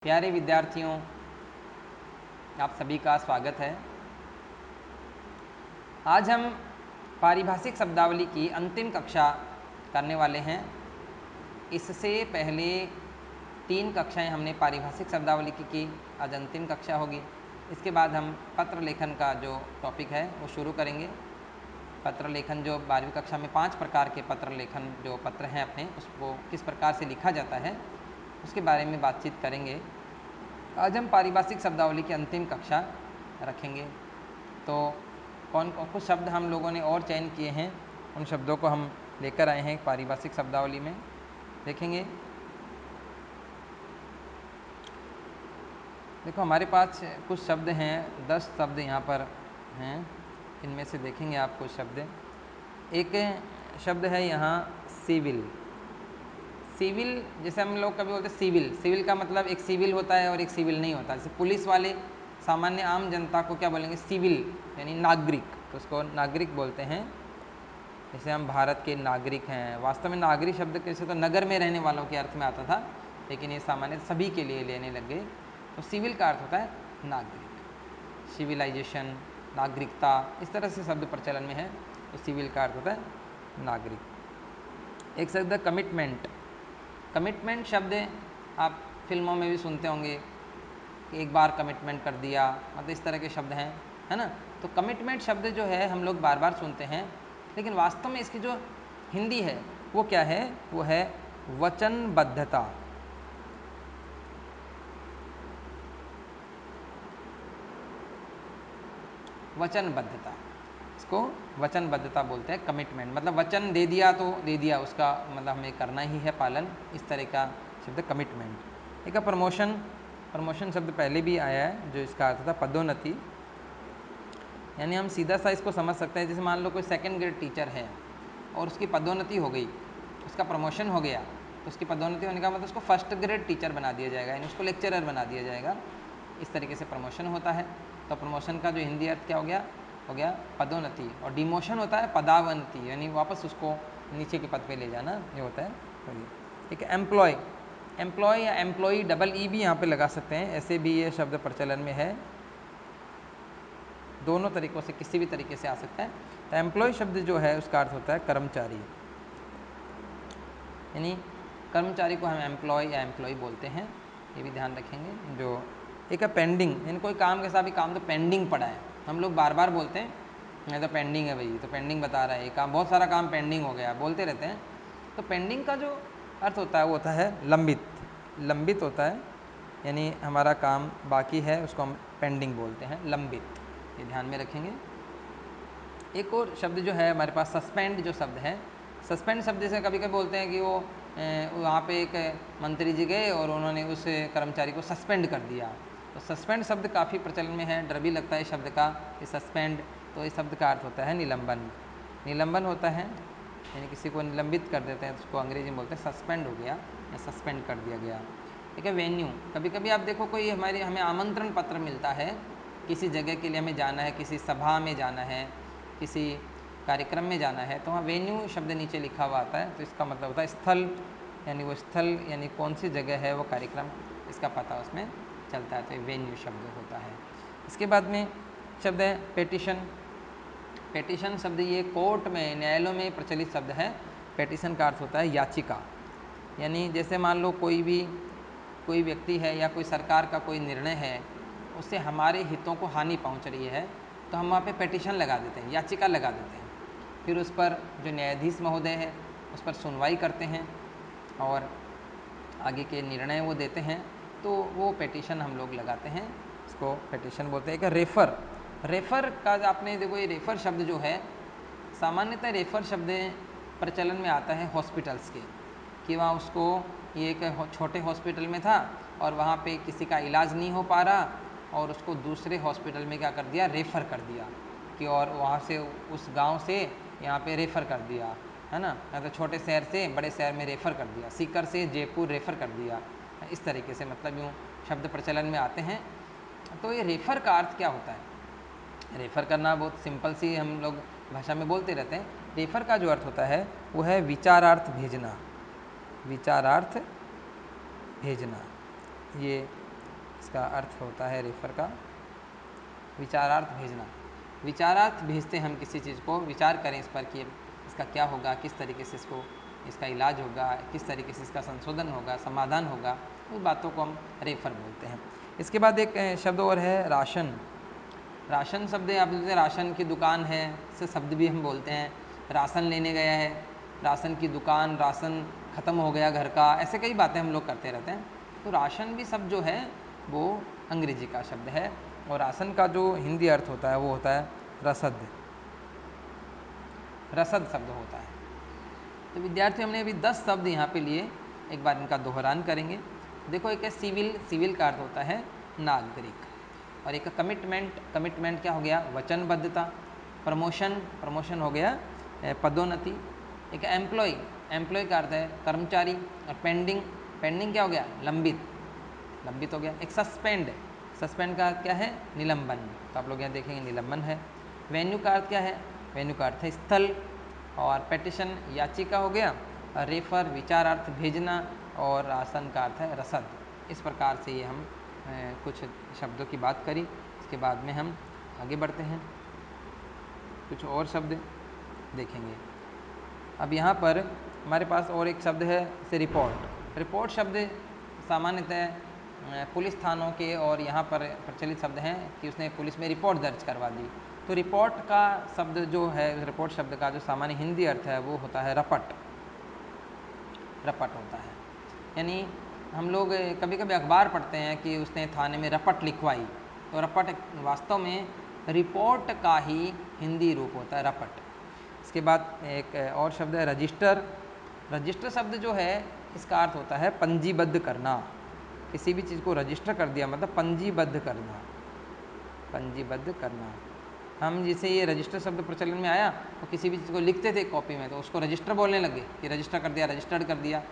प्यारे विद्यार्थियों, आप सभी का स्वागत है। आज हम पारिभाषिक शब्दावली की अंतिम कक्षा करने वाले हैं। इससे पहले 3 कक्षाएं हमने पारिभाषिक शब्दावली की आज अंतिम कक्षा होगी। इसके बाद हम पत्र लेखन का जो टॉपिक है वो शुरू करेंगे। पत्र लेखन जो 12वीं कक्षा में 5 प्रकार के पत्र लेखन जो पत्र हैं अपने, उसको किस प्रकार से लिखा जाता है उसके बारे में बातचीत करेंगे। आज हम पारिभाषिक शब्दावली की अंतिम कक्षा रखेंगे। तो कौन कौन कुछ शब्द हम लोगों ने और चयन किए हैं, उन शब्दों को हम लेकर आए हैं पारिभाषिक शब्दावली में, देखेंगे। देखो, हमारे पास कुछ शब्द हैं, 10 शब्द यहाँ पर हैं। इनमें से देखेंगे आप कुछ शब्द। एक शब्द है यहाँ सिविल। सिविल, जैसे हम लोग कभी बोलते हैं सिविल का मतलब एक सिविल होता है और एक सिविल नहीं होता। जैसे पुलिस वाले सामान्य आम जनता को क्या बोलेंगे? सिविल, यानी नागरिक, तो उसको नागरिक बोलते हैं। जैसे हम भारत के नागरिक हैं। वास्तव में नागरिक शब्द कैसे तो नगर में रहने वालों के अर्थ में आता था, लेकिन ये सामान्य सभी के लिए लेने लग गए। तो सिविल का अर्थ होता है नागरिक, सिविलाइजेशन, नागरिकता, इस तरह से शब्द प्रचलन में है। तो सिविल का अर्थ होता है नागरिक। एक शब्द कमिटमेंट। कमिटमेंट शब्द आप फिल्मों में भी सुनते होंगे कि एक बार कमिटमेंट कर दिया, मतलब इस तरह के शब्द हैं, है ना। तो कमिटमेंट शब्द जो है हम लोग बार बार सुनते हैं, लेकिन वास्तव में इसकी जो हिंदी है वो क्या है? वो है वचनबद्धता। वचनबद्धता, इसको वचनबद्धता बोलते हैं। कमिटमेंट मतलब वचन दे दिया तो दे दिया, उसका मतलब हमें करना ही है पालन, इस तरह का शब्द कमिटमेंट। एक प्रमोशन। प्रमोशन शब्द पहले भी आया है, जो इसका अर्थ था पदोन्नति। यानी हम सीधा सा इसको समझ सकते हैं, जैसे मान लो कोई सेकंड ग्रेड टीचर है और उसकी पदोन्नति हो गई, उसका प्रमोशन हो गया, तो उसकी पदोन्नति होने का मतलब उसको फर्स्ट ग्रेड टीचर बना दिया जाएगा, यानी उसको लेक्चरर बना दिया जाएगा। इस तरीके से प्रमोशन होता है। तो प्रमोशन का जो हिंदी अर्थ क्या हो गया? हो गया पदोन्नति। और डिमोशन होता है पदावनति, यानी वापस उसको नीचे के पद पे ले जाना, ये होता है। तो ये एक एम्प्लॉय। एम्प्लॉय या एम्प्लॉई, डबल ई भी यहाँ पे लगा सकते हैं, ऐसे भी ये शब्द प्रचलन में है। दोनों तरीक़ों से, किसी भी तरीके से आ सकता है। तो एम्प्लॉय शब्द जो है उसका अर्थ होता है कर्मचारी, यानी कर्मचारी को हम एम्प्लॉय या एम्प्लॉई बोलते हैं, ये भी ध्यान रखेंगे। जो एक है पेंडिंग, यानी कोई काम के साथ भी काम तो पेंडिंग पड़ा है, हम लोग बार बार बोलते हैं मैं तो पेंडिंग है भाई, तो पेंडिंग बता रहा है ये काम, बहुत सारा काम पेंडिंग हो गया, बोलते रहते हैं। तो पेंडिंग का जो अर्थ होता है वो होता है लंबित। लंबित होता है, यानी हमारा काम बाकी है, उसको हम पेंडिंग बोलते हैं, लंबित, ये ध्यान में रखेंगे। एक और शब्द जो है हमारे पास सस्पेंड जो शब्द है। सस्पेंड शब्द जैसे कभी कभी बोलते हैं कि वो वहाँ पे एक मंत्री जी गए और उन्होंने उस कर्मचारी को सस्पेंड कर दिया। तो सस्पेंड शब्द काफ़ी प्रचलन में है, डर भी लगता है शब्द का कि सस्पेंड, तो इस शब्द का अर्थ होता है निलंबन। निलंबन होता है, यानी किसी को निलंबित कर देते हैं, तो उसको अंग्रेजी में बोलते हैं सस्पेंड हो गया या सस्पेंड कर दिया गया। ठीक है। वेन्यू, कभी कभी आप देखो कोई हमें आमंत्रण पत्र मिलता है, किसी जगह के लिए हमें जाना है, किसी सभा में जाना है, किसी कार्यक्रम में जाना है, तो वहाँ वेन्यू शब्द नीचे लिखा हुआ आता है। तो इसका मतलब होता है स्थल, यानी वो स्थल यानी कौन सी जगह है वो कार्यक्रम, इसका पता उसमें चलता है, तो ये वेन्यू शब्द होता है। इसके बाद में शब्द है पेटिशन। पेटिशन शब्द ये कोर्ट में, न्यायालयों में प्रचलित शब्द है। पेटिशन का अर्थ होता है याचिका, यानी जैसे मान लो कोई व्यक्ति है या कोई सरकार का कोई निर्णय है, उससे हमारे हितों को हानि पहुंच रही है, तो हम वहाँ पे पेटिशन लगा देते हैं, याचिका लगा देते हैं। फिर उस पर जो न्यायाधीश महोदय है उस पर सुनवाई करते हैं और आगे के निर्णय वो देते हैं, तो वो पेटिशन हम लोग लगाते हैं, इसको पेटिशन बोलते हैं। एक रेफ़र। रेफ़र का आपने देखो, ये रेफ़र शब्द जो है, सामान्यतः रेफ़र शब्द प्रचलन में आता है हॉस्पिटल्स के, कि वहाँ उसको, ये एक छोटे हॉस्पिटल में था और वहाँ पे किसी का इलाज नहीं हो पा रहा और उसको दूसरे हॉस्पिटल में क्या कर दिया? रेफ़र कर दिया, कि और वहाँ से उस गांव से यहाँ पे रेफ़र कर दिया, है ना। या तो छोटे शहर से बड़े शहर में रेफ़र कर दिया, सीकर से जयपुर रेफ़र कर दिया, इस तरीके से मतलब यूँ शब्द प्रचलन में आते हैं। तो ये रेफ़र का अर्थ क्या होता है? रेफ़र करना बहुत सिंपल सी हम लोग भाषा में बोलते रहते हैं। रेफ़र का जो अर्थ होता है वो है विचारार्थ भेजना। विचारार्थ भेजना, ये इसका अर्थ होता है रेफर का विचारार्थ भेजना। विचारार्थ भेजते हैं हम किसी चीज़ को, विचार करें इस पर कि इसका क्या होगा, किस तरीके से इसका इलाज होगा, किस तरीके से इसका संशोधन होगा, समाधान होगा, उस बातों को हम रेफर बोलते हैं। इसके बाद एक शब्द और है राशन। राशन शब्द आप जैसे राशन की दुकान है से शब्द भी हम बोलते हैं, राशन लेने गया है, राशन की दुकान, राशन ख़त्म हो गया घर का, ऐसे कई बातें हम लोग करते रहते हैं। तो राशन भी शब्द जो है वो अंग्रेजी का शब्द है, और राशन का जो हिंदी अर्थ होता है वो होता है रसद। रसद शब्द होता है। तो विद्यार्थी हमने अभी 10 शब्द यहाँ पे लिए, एक बार इनका दोहरान करेंगे। देखो, एक है सिविल, सिविल का अर्थ होता है नागरिक, और एक कमिटमेंट, कमिटमेंट क्या हो गया, वचनबद्धता। प्रमोशन, प्रमोशन हो गया पदोन्नति। एक एम्प्लॉय, एम्प्लॉय का अर्थ है कर्मचारी। और पेंडिंग, पेंडिंग क्या हो गया, लंबित, लंबित हो गया। एक सस्पेंड, सस्पेंड का अर्थ क्या है, निलंबन, तो आप लोग यहाँ देखेंगे निलंबन है। वेन्यू का अर्थ क्या है, वेन्यू का अर्थ है स्थल। और पेटिशन याचिका हो गया, और रेफर विचारार्थ भेजना, और राशन का अर्थ है रसद। इस प्रकार से ये हम कुछ शब्दों की बात करी। इसके बाद में हम आगे बढ़ते हैं, कुछ और शब्द देखेंगे। अब यहाँ पर हमारे पास और एक शब्द है जैसे रिपोर्ट। रिपोर्ट शब्द सामान्यतः पुलिस थानों के और यहाँ पर प्रचलित शब्द हैं कि उसने पुलिस में रिपोर्ट दर्ज करवा दी। तो रिपोर्ट का शब्द जो है, रिपोर्ट शब्द का जो सामान्य हिंदी अर्थ है वो होता है रपट। रपट होता है, यानी हम लोग कभी कभी अखबार पढ़ते हैं कि उसने थाने में रपट लिखवाई, तो रपट वास्तव में रिपोर्ट का ही हिंदी रूप होता है, रपट। इसके बाद एक और शब्द है रजिस्टर। रजिस्टर शब्द जो है इसका अर्थ होता है पंजीबद्ध करना। किसी भी चीज़ को रजिस्टर कर दिया मतलब पंजीबद्ध करना, पंजीबद्ध करना। हम जैसे ये रजिस्टर शब्द प्रचलन में आया तो किसी भी चीज़ को लिखते थे कॉपी में, तो उसको रजिस्टर बोलने लगे कि रजिस्टर कर दिया, रजिस्टर्ड कर दिया।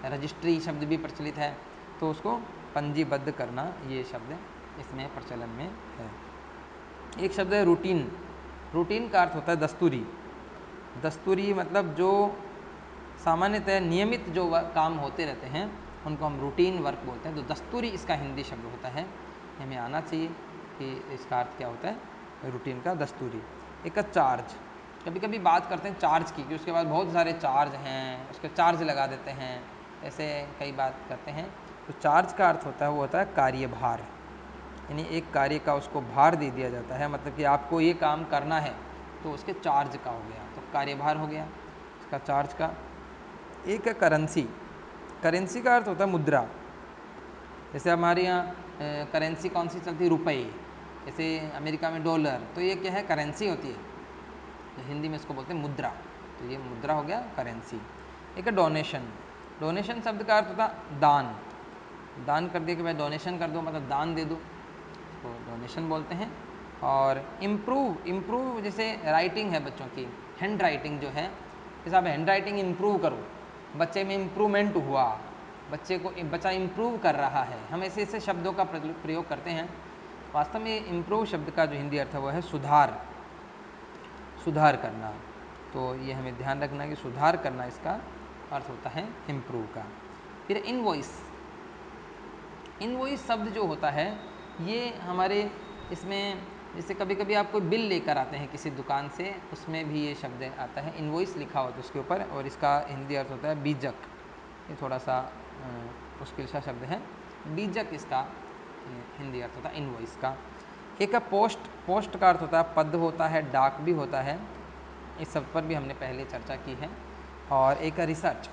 रजिस्ट्री शब्द भी प्रचलित है, तो उसको पंजीबद्ध करना, ये शब्द इसमें प्रचलन में है। एक शब्द है रूटीन। रूटीन का अर्थ होता है दस्तूरी। दस्तूरी मतलब जो सामान्यतः नियमित जो काम होते रहते हैं उनको हम रूटीन वर्क बोलते हैं। तो दस्तूरी इसका हिंदी शब्द होता है, हमें आना चाहिए कि इसका अर्थ क्या होता है, रूटीन का दस्तूरी। एक का चार्ज। कभी कभी बात करते हैं चार्ज की कि उसके बाद बहुत सारे चार्ज हैं, उसके चार्ज लगा देते हैं, ऐसे कई बात करते हैं। तो चार्ज का अर्थ होता है वो होता है कार्यभार, यानी एक कार्य का उसको भार दे दिया जाता है, मतलब कि आपको ये काम करना है तो उसके चार्ज का हो गया, तो कार्यभार हो गया इसका चार्ज का। एक है करेंसी। करेंसी का अर्थ होता है मुद्रा। जैसे हमारे यहाँ करेंसी कौन सी चलती है, रुपए। जैसे अमेरिका में डॉलर, तो ये क्या है, करेंसी होती है, तो हिंदी में इसको बोलते हैं मुद्रा, तो ये मुद्रा हो गया करेंसी। एक है डोनेशन। डोनेशन शब्द का अर्थ होता है दान। दान कर दिया कि भाई डोनेशन कर दो, मतलब दान दे दो, तो डोनेशन बोलते हैं। और इम्प्रूव, इम्प्रूव जैसे राइटिंग है बच्चों की, हैंड राइटिंग जो है, जैसे आप हैंड राइटिंग इम्प्रूव करो, बच्चे में इम्प्रूवमेंट हुआ, बच्चा इम्प्रूव कर रहा है, हम ऐसे ऐसे शब्दों का प्रयोग करते हैं। वास्तव में इम्प्रूव शब्द का जो हिंदी अर्थ है वो है सुधार, सुधार करना। तो ये हमें ध्यान रखना कि सुधार करना इसका अर्थ होता है इम्प्रूव का। फिर इनवॉइस। इनवॉइस शब्द जो होता है ये हमारे इसमें, जैसे कभी कभी आप कोई बिल लेकर आते हैं किसी दुकान से, उसमें भी ये शब्द आता है, इनवॉइस लिखा होता है उसके ऊपर, और इसका हिंदी अर्थ होता है बीजक। ये थोड़ा सा मुश्किल सा शब्द है, बीजक इसका हिंदी अर्थ होता है इनवॉइस का। एक है पोस्ट। पोस्ट का अर्थ होता है पद होता है, डाक भी होता है, इस शब्द पर भी हमने पहले चर्चा की है। और एक है रिसर्च।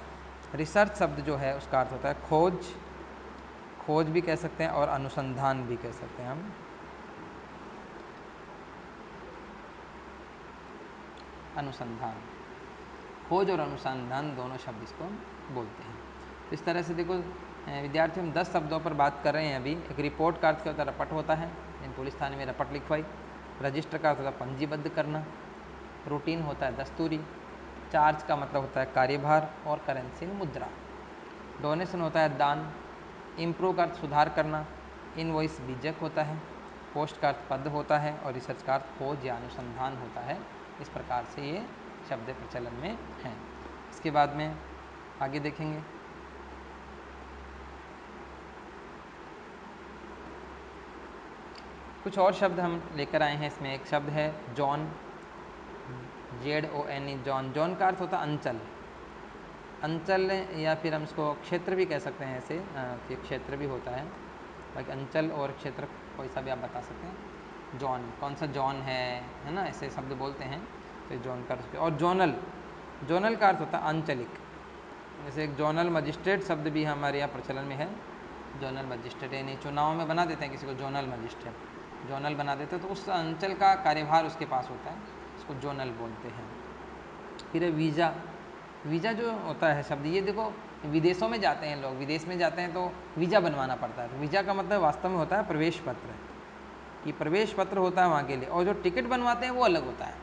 रिसर्च शब्द जो है उसका अर्थ होता है खोज, खोज भी कह सकते हैं और अनुसंधान भी कह सकते हैं हम। अनुसंधान, खोज और अनुसंधान दोनों शब्द इसको बोलते हैं। तो इस तरह से देखो विद्यार्थी, हम 10 शब्दों पर बात कर रहे हैं अभी। एक रिपोर्ट का अर्थ क्या होता है, रपट होता है, इन पुलिस थाने में रपट लिखवाई। रजिस्टर का अर्थ होता है पंजीबद्ध करना। रूटीन होता है दस्तूरी। चार्ज का मतलब होता है कार्यभार, और करेंसी मुद्रा। डोनेशन होता है दान। इम्प्रूव का अर्थ सुधार करना। इनवॉइस बीजक होता है। पोस्ट का अर्थ पद होता है, और रिसर्च का अर्थ खोज या अनुसंधान होता है। इस प्रकार से ये शब्द प्रचलन में हैं। इसके बाद में आगे देखेंगे। कुछ और शब्द हम लेकर आए हैं। इसमें एक शब्द है जॉन, ZON, जॉन। जॉन का अर्थ होता है अंचल। अंचल या फिर हम इसको क्षेत्र भी कह सकते हैं ऐसे, कि क्षेत्र भी होता है। बाकी अंचल और क्षेत्र कोई सा भी आप बता सकते हैं। जॉन, कौन सा जॉन है ना, ऐसे शब्द बोलते हैं तो जॉन का अर्थ। और जोनल, जोनल का अर्थ होता है आंचलिक। जैसे एक जोनल मजिस्ट्रेट शब्द भी हमारे यहाँ प्रचलन में है। जोनल मजिस्ट्रेट यानी चुनाव में बना देते हैं किसी को जोनल मजिस्ट्रेट, जोनल बना देते हैं तो उस अंचल का कार्यभार उसके पास होता है, उसको जोनल बोलते हैं। फिर वीज़ा, वीज़ा जो होता है शब्द, ये देखो विदेशों में जाते हैं लोग, विदेश में जाते हैं तो वीज़ा बनवाना पड़ता है। तो वीज़ा का मतलब वास्तव में होता है प्रवेश पत्र, कि प्रवेश पत्र होता है वहाँ के लिए। और जो टिकट बनवाते हैं वो अलग होता है,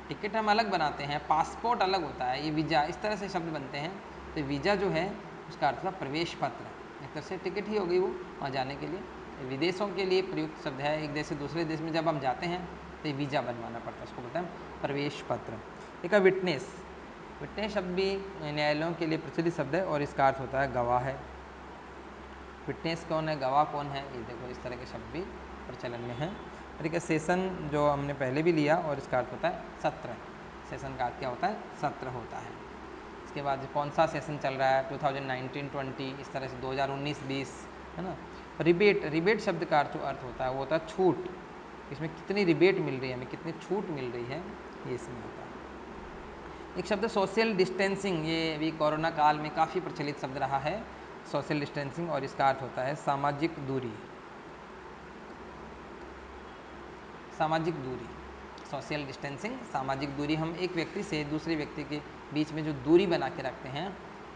टिकट हम अलग बनाते हैं, पासपोर्ट अलग होता है, ये वीज़ा, इस तरह से शब्द बनते हैं। तो वीज़ा जो है उसका अर्थ था प्रवेश पत्र, एक तरह से टिकट ही हो गई वो वहाँ जाने के लिए। विदेशों के लिए प्रयुक्त शब्द है, एक देश से दूसरे देश में जब हम जाते हैं तो ये वीज़ा बनवाना पड़ता है, उसको बोलते हैं प्रवेश पत्र। एक है विटनेस, विटनेस शब्द भी न्यायालयों के लिए प्रचलित शब्द है और इसका अर्थ होता है गवाह है। विटनेस कौन है, गवाह कौन है, ये देखो इस तरह के शब्द भी प्रचलन में है। ठीक है, सेशन जो हमने पहले भी लिया और इसका अर्थ होता है सत्र। सेशन का अर्थ क्या होता है, सत्र होता है। इसके बाद कौन सा सेशन चल रहा है, 2019-20, इस तरह से 2019-20, है ना। रिबेट, रिबेट शब्द का अर्थ होता है, वो होता है छूट, इसमें कितनी रिबेट मिल रही है, हमें कितनी छूट मिल रही है, ये इसमें होता है। एक शब्द सोशल डिस्टेंसिंग, ये अभी कोरोना काल में काफ़ी प्रचलित शब्द रहा है, सोशल डिस्टेंसिंग, और इसका अर्थ होता है सामाजिक दूरी। सामाजिक दूरी, सोशल डिस्टेंसिंग, सामाजिक दूरी, हम एक व्यक्ति से दूसरे व्यक्ति के बीच में जो दूरी बना के रखते हैं,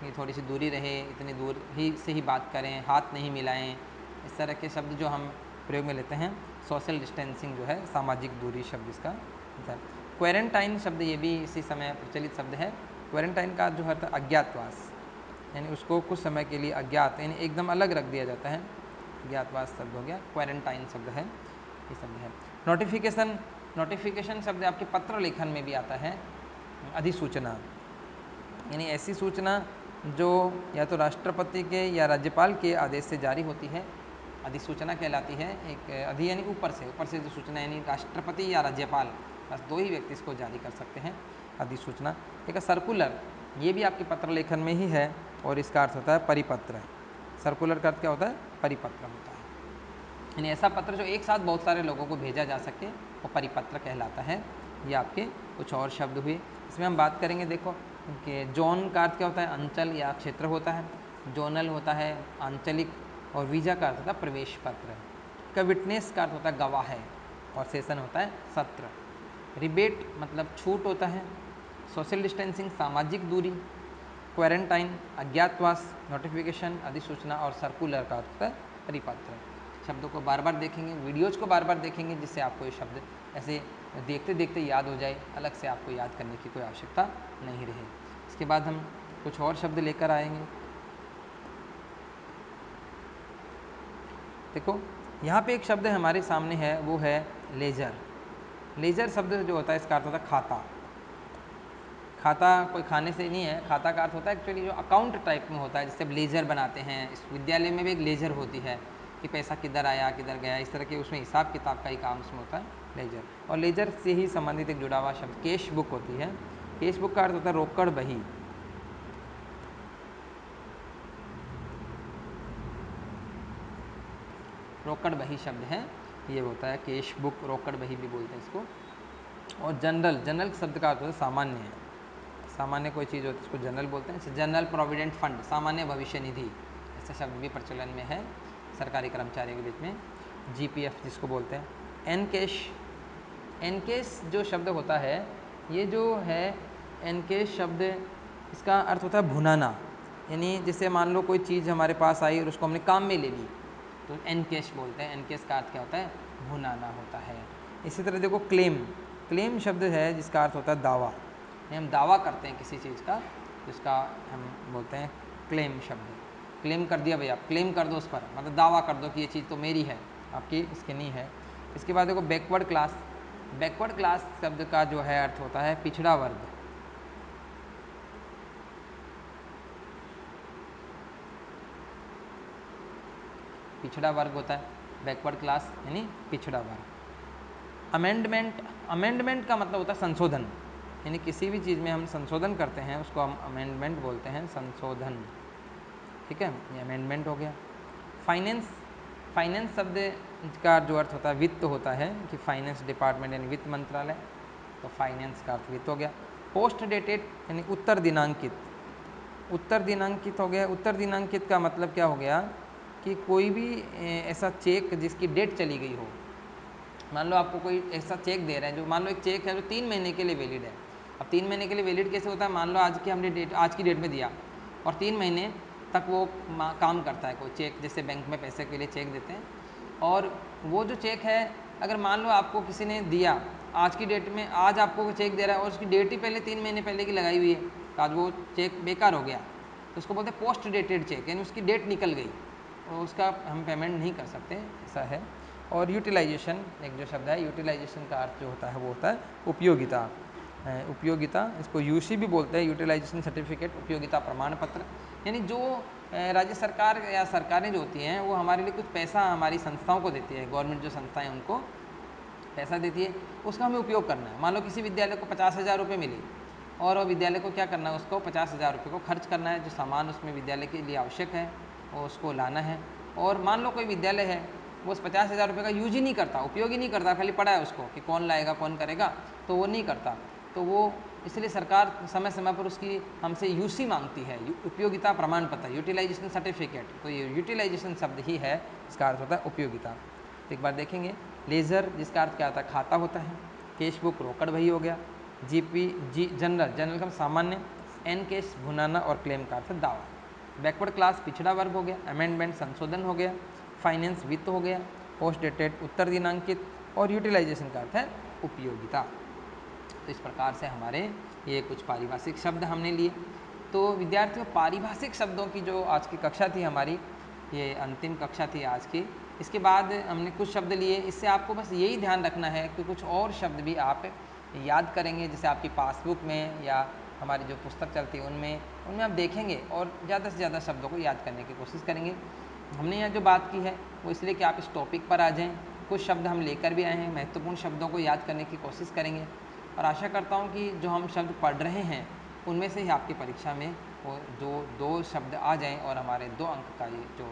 ये थोड़ी सी दूरी रहे, इतनी दूर ही से ही बात करें, हाथ नहीं मिलाएं, इस तरह के शब्द जो हम प्रयोग में लेते हैं, सोशल डिस्टेंसिंग जो है सामाजिक दूरी शब्द इसका होता है। क्वारंटाइन शब्द ये भी इसी समय प्रचलित शब्द है। क्वारंटाइन का जो है अज्ञातवास, यानी उसको कुछ समय के लिए अज्ञात यानी एकदम अलग रख दिया जाता है, अज्ञातवास शब्द हो गया, क्वारंटाइन शब्द है, ये शब्द है। नोटिफिकेशन, नोटिफिकेशन शब्द आपके पत्र लेखन में भी आता है। अधिसूचना, यानी ऐसी सूचना जो या तो राष्ट्रपति के या राज्यपाल के आदेश से जारी होती है, अधिसूचना कहलाती है। एक अधि यानी ऊपर से जो सूचना, यानी राष्ट्रपति या राज्यपाल, बस दो ही व्यक्ति इसको जारी कर सकते हैं, अधिसूचना। एक सर्कुलर, ये भी आपके पत्र लेखन में ही है और इसका अर्थ होता है परिपत्र। सर्कुलर का अर्थ क्या होता है, परिपत्र होता है, यानी ऐसा पत्र जो एक साथ बहुत सारे लोगों को भेजा जा सके, वो परिपत्र कहलाता है। ये आपके कुछ और शब्द हुए। इसमें हम बात करेंगे, देखो कि जोन का अर्थ क्या होता है, अंचल या क्षेत्र होता है, जोनल होता है आंचलिक, और वीज़ा का अर्थ होता है प्रवेश पत्र। का विटनेस का अर्थ होता है गवाह है, और सेशन होता है सत्र। रिबेट मतलब छूट होता है। सोशल डिस्टेंसिंग सामाजिक दूरी। क्वारंटाइन अज्ञातवास। नोटिफिकेशन अधिसूचना। और सर्कुलर का अर्थ होता है परिपत्र। शब्दों को बार बार देखेंगे, वीडियोज़ को बार बार देखेंगे, जिससे आपको ये शब्द ऐसे देखते देखते याद हो जाए, अलग से आपको याद करने की कोई आवश्यकता नहीं रहे। इसके बाद हम कुछ और शब्द लेकर आएंगे। देखो यहाँ पे एक शब्द हमारे सामने है, वो है लेजर। लेजर शब्द जो होता है इसका अर्थ होता है खाता। खाता कोई खाने से नहीं है, खाता का अर्थ होता है एक्चुअली जो अकाउंट टाइप में होता है, जिससे लेजर बनाते हैं। इस विद्यालय में भी एक लेजर होती है कि पैसा किधर आया किधर गया, इस तरह के उसमें हिसाब किताब का ही काम उसमें होता है, लेजर। और लेजर से ही संबंधित एक जुड़ा हुआ शब्द कैश बुक होती है। कैश बुक का अर्थ होता है रोकड़ बही। रोकड़ बही शब्द है, ये होता है कैश बुक, रोकड़ बही भी बोलते हैं इसको। और जनरल, जनरल शब्द का अर्थ होता है सामान्य है। सामान्य कोई चीज़ होती है उसको जनरल बोलते हैं। जैसे जनरल प्रोविडेंट फंड, सामान्य भविष्य निधि, ऐसा शब्द भी प्रचलन में है सरकारी कर्मचारियों के बीच में। जीपीएफ जिसको बोलते हैं। एनकैश, एनकैश जो शब्द होता है, ये जो है एनकैश शब्द, इसका अर्थ होता है भुनाना। यानी जैसे मान लो कोई चीज़ हमारे पास आई और उसको हमने काम में ले ली, तो एनकैश बोलते हैं। एनकैश का अर्थ क्या होता है, भुनाना होता है। इसी तरह देखो क्लेम, क्लेम शब्द है जिसका अर्थ होता है दावा। हम दावा करते हैं किसी चीज़ का, जिसका हम बोलते हैं क्लेम शब्द। क्लेम कर दिया भैया, आप क्लेम कर दो उस पर, मतलब दावा कर दो कि ये चीज़ तो मेरी है, आपकी इसकी नहीं है। इसके बाद देखो बैकवर्ड क्लास। बैकवर्ड क्लास शब्द का जो है अर्थ होता है पिछड़ा वर्ग। पिछड़ा वर्ग होता है बैकवर्ड क्लास यानी पिछड़ा वर्ग। अमेंडमेंट, अमेंडमेंट का मतलब होता है संशोधन, यानी किसी भी चीज़ में हम संशोधन करते हैं उसको हम अमेंडमेंट बोलते हैं, संशोधन। ठीक है, ये अमेंडमेंट हो गया। फाइनेंस, फाइनेंस शब्द का जो अर्थ होता है वित्त होता है, कि फाइनेंस डिपार्टमेंट यानी वित्त मंत्रालय, तो फाइनेंस का अर्थ वित्त हो गया। पोस्ट डेटेड यानी उत्तर दिनांकित, उत्तर दिनांकित हो गया। उत्तर दिनांकित का मतलब क्या हो गया कि कोई भी ऐसा चेक जिसकी डेट चली गई हो। मान लो आपको कोई ऐसा चेक दे रहा है, जो मान लो एक चेक है जो 3 महीने के लिए वैलिड है। अब 3 महीने के लिए वैलिड कैसे होता है, मान लो आज की हमने डेट, आज की डेट में दिया और 3 महीने तक वो काम करता है कोई चेक, जैसे बैंक में पैसे के लिए चेक देते हैं। और वो जो चेक है, अगर मान लो आपको किसी ने दिया आज की डेट में, आज आपको वो चेक दे रहा है और उसकी डेट ही पहले 3 महीने पहले की लगाई हुई है, तो आज वो चेक बेकार हो गया, तो उसको बोलते हैं पोस्ट डेटेड चेक, यानी उसकी डेट निकल गई और उसका हम पेमेंट नहीं कर सकते, ऐसा है। और यूटिलाइजेशन एक जो शब्द है, यूटिलाइजेशन का अर्थ जो होता है वो होता है उपयोगिता। उपयोगिता, इसको यूसी भी बोलते हैं, यूटिलाइजेशन सर्टिफिकेट, उपयोगिता प्रमाण पत्र। यानी जो राज्य सरकार या सरकारें जो होती हैं वो हमारे लिए कुछ पैसा हमारी संस्थाओं को देती है, गवर्नमेंट जो संस्थाएं उनको पैसा देती है, उसका हमें उपयोग करना है। मान लो किसी विद्यालय को 50,000 रुपये मिली और विद्यालय को क्या करना है, उसको 50,000 रुपये को खर्च करना है, जो सामान उसमें विद्यालय के लिए आवश्यक है वो उसको लाना है। और मान लो कोई विद्यालय है वो उस 50,000 रुपये का यूज ही नहीं करता, उपयोग ही नहीं करता, खाली पड़ा है उसको कि कौन लाएगा कौन करेगा, तो वो नहीं करता, तो वो इसलिए सरकार समय समय पर उसकी हमसे यूसी मांगती है, उपयोगिता प्रमाण पत्र, यूटिलाइजेशन सर्टिफिकेट। तो ये यूटिलाइजेशन शब्द ही है, इसका अर्थ होता है उपयोगिता। एक बार देखेंगे, लेजर जिसका अर्थ क्या होता है, खाता होता है। कैश बुक रोकड़ बही हो गया। जीपी जी जनरल, जनरल का सामान्य। एन केस भुनाना और क्लेम का अर्थ दावा। बैकवर्ड क्लास पिछड़ा वर्ग हो गया। अमेंडमेंट संशोधन हो गया। फाइनेंस वित्त हो गया। पोस्ट डेटेड उत्तर दिनांकित। और यूटिलाइजेशन का अर्थ है उपयोगिता। तो इस प्रकार से हमारे ये कुछ पारिभाषिक शब्द हमने लिए। तो विद्यार्थियों, पारिभाषिक शब्दों की जो आज की कक्षा थी हमारी, ये अंतिम कक्षा थी आज की। इसके बाद हमने कुछ शब्द लिए, इससे आपको बस यही ध्यान रखना है कि कुछ और शब्द भी आप याद करेंगे, जैसे आपकी पासबुक में या हमारी जो पुस्तक चलती है उनमें आप देखेंगे और ज़्यादा से ज़्यादा शब्दों को याद करने की कोशिश करेंगे। हमने यहाँ जो बात की है वो इसलिए कि आप इस टॉपिक पर आ जाएँ। कुछ शब्द हम लेकर भी आए हैं, महत्वपूर्ण शब्दों को याद करने की कोशिश करेंगे और आशा करता हूँ कि जो हम शब्द पढ़ रहे हैं उनमें से ही आपकी परीक्षा में वो जो 2 शब्द आ जाएं और हमारे 2 अंक का ये जो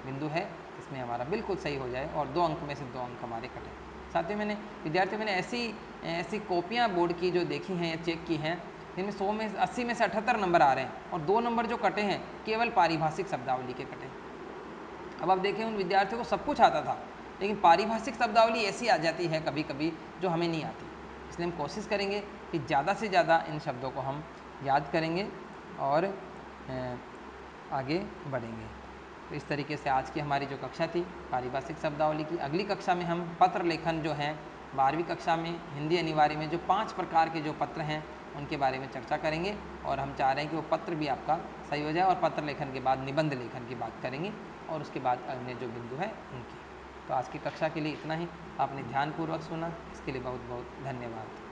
बिंदु है इसमें हमारा बिल्कुल सही हो जाए और 2 अंक में से 2 अंक हमारे कटें। साथ ही विद्यार्थियों मैंने ऐसी कॉपियाँ बोर्ड की जो देखी हैं या चेक की हैं, जिनमें 100 में 80 में से 78 नंबर आ रहे हैं और 2 नंबर जो कटे हैं केवल पारिभाषिक शब्दावली के कटे। अब आप देखें, उन विद्यार्थियों को सब कुछ आता था, लेकिन पारिभाषिक शब्दावली ऐसी आ जाती है कभी कभी जो हमें नहीं आती। इसलिए हम कोशिश करेंगे कि ज़्यादा से ज़्यादा इन शब्दों को हम याद करेंगे और आगे बढ़ेंगे। तो इस तरीके से आज की हमारी जो कक्षा थी पारिभाषिक शब्दावली की, अगली कक्षा में हम पत्र लेखन जो है 12वीं कक्षा में हिंदी अनिवार्य में जो 5 प्रकार के जो पत्र हैं उनके बारे में चर्चा करेंगे और हम चाह रहे हैं कि वो पत्र भी आपका सही हो जाए और पत्र लेखन के बाद निबंध लेखन की बात करेंगे और उसके बाद अन्य जो बिंदु है उनकी। तो आज की कक्षा के लिए इतना ही। आपने ध्यानपूर्वक सुना, इसके लिए बहुत बहुत धन्यवाद।